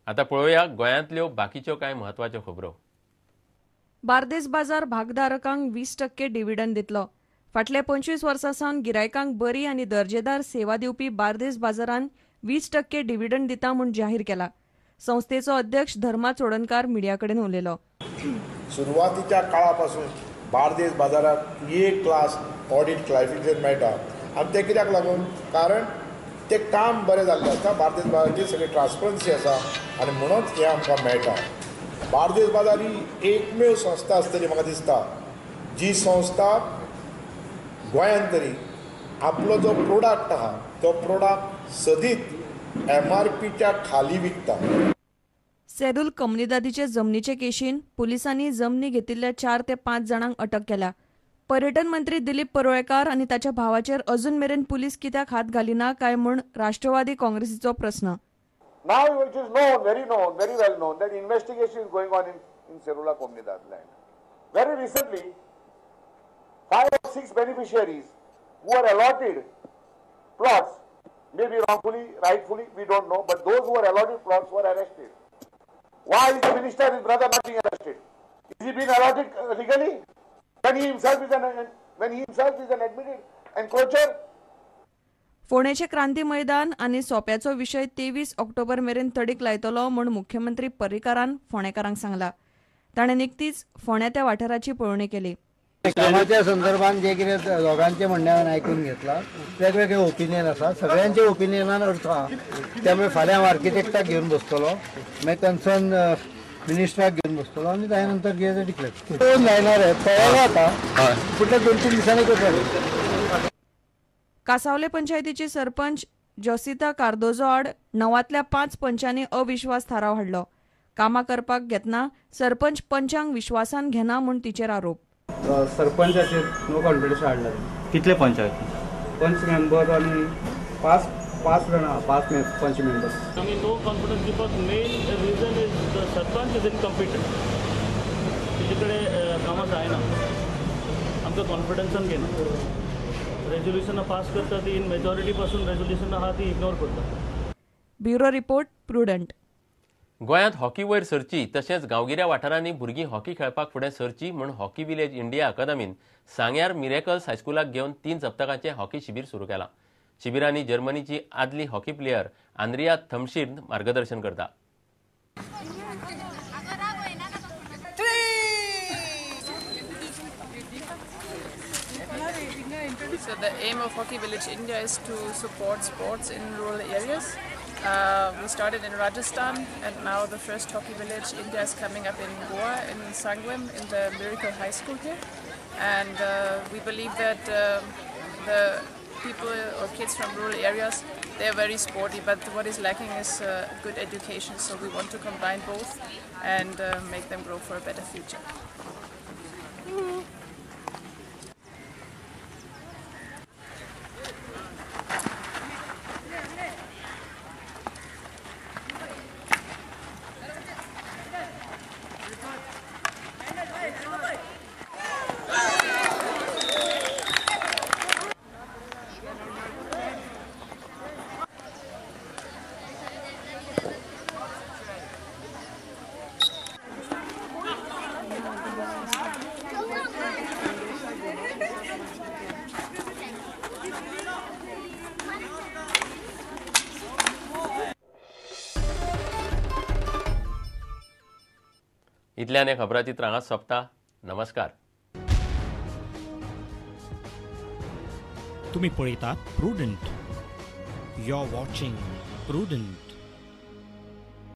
आता पळोवया गोंयांतल्यो बाकीच्यो कांय म्हत्वाच्यो खबरो. बार्देस बाजार भागधारकांक 20% डिव्हिडंड दितलो. फाटले 25 वर्सां सावन गिरायकांक बरी आनी दर्जेदार सेवा दिवपी बार्देस बाजारान 20% डिव्हिडंड दिता म्हूण जाहीर केला. संस्थेचो अध्यक्ष धर्मा चोडणकार मिडिया कडेन उलयलो. सुरवातीच्या काळापासून बार्देस बाजारात ए क्लास ऑडिट क्लासिफिकेशन मेळटा आनी ते कित्याक लागून कारण ते काम बरें जाल्लें आसता. बार्देस बाजाराची सगळी ट्रान्सपरन्सी आसा आनी म्हणूनच हें आमकां मेळटा. बार्देस बाजार ही एकमेव संस्था आसतली म्हाका दिसता जी संस्था गोंयांत तरी आपलो जो प्रोडक्ट आहा तो प्रोडक्ट सदीत MRPच्या खाली विकता. सेदूल कम्युनिदादीचे जमनीचे केशीन पुलिसांनी जमनी घेतिल्ल्या 4 ते 5 जाणांक अटक केल्या. पर्यटन मंत्री दिलीप परोळेकार आनी ताच्या भावाचेर अजून मेरेन पुलीस कित्याक हात घालिना काय म्हूण राष्ट्रवादी काँग्रेसीचो प्रस्न. Now it is known, very well known that investigation is going on in Serula Comunidad land. Very recently, 5 or 6 beneficiaries who were allotted plots, maybe wrongfully, rightfully, we don't know, but those who were allotted plots were arrested. Why is the minister and his brother not being arrested? Is he being allotted legally? When he himself is an admitted encroacher? फोंडेचे Kranti Maidan आनी सोप्याचो विशय 23 October मेरेन तडीक लायतलो म्हूण मुख्यमंत्री पर्रीकारान फोंडेकारांक सांगला. ताणें निकतीच फोंड्या त्या वाठाराची पळोवणी केली. कामाच्या संदर्भात जे कितें दोगांचे म्हणण्यान आयकून घेतला वेगवेगळे ओपिनियन आसा. सगळ्यांचे ओपिनियनान अर्थ आहा. त्यामुळे फाल्यां हांव आर्किटेक्टाक घेवन बसतलो, मागीर कन्सर्न मिनिस्टराक घेवन बसतलो आनी ताचे नंतर कितें डिक्लेअर दोन जायनार तयार आता फुडल्या 2-3 दिसांनी करतले. कासावले पंचायतीची सरपंच जोसिता कार्दोजो आड 9तल्या 5 पंचांनी अविश्वास थाराव हाडलो. कामां करपाक घेतना सरपंच पंचांक विश्वासान घेना म्हूण तिचेर आरोप. सरपंचाचेर नो कॉन्फिडन्स हाडला. कितले पंचायत 5 मेंबर आनी 5 जाणां 5 पंच मेंबर्स. आमी no confidence because main reason is the sarpanch is incompetent. तेजे कडेन कामां जायना. आमकां कॉन्फिडन्सान घेना. रेजोल्युशनां पास करता ती इन मेजॉरिटी पासून रेजोल्युशन आहा ती इग्नोर करता. Bureau report prudent. गोंयांत हॉकी वयर सरची तशेंच गांवगिऱ्या वाठारांनी भुरगीं हॉकी खेळपाक फुडें सरची म्हूण हॉकी विलेज इंडिया अकादमीन सांग्यार मिरेकल्स हायस्कुलाक घेवन 3 सप्तकांचें हॉकी शिबीर सुरू केलां. शिबिरांनी जर्मनीची आदली हॉकी प्लेयर आंद्रिया थमशीर्द मार्गदर्शन करता. So the aim of Hockey Village India is to support sports in rural areas. We started in Rajasthan and now the first Hockey Village India is coming up in Goa, in Sangwem, in the Miracle High School here. And we believe that the people or kids from rural areas, they are very sporty, but what is lacking is good education. So we want to combine both and make them grow for a better future. इतल्यान खबराची त्रांगात सोंपता. नमस्कार. तुम्ही पळयतात Prudent. You are watching prudent.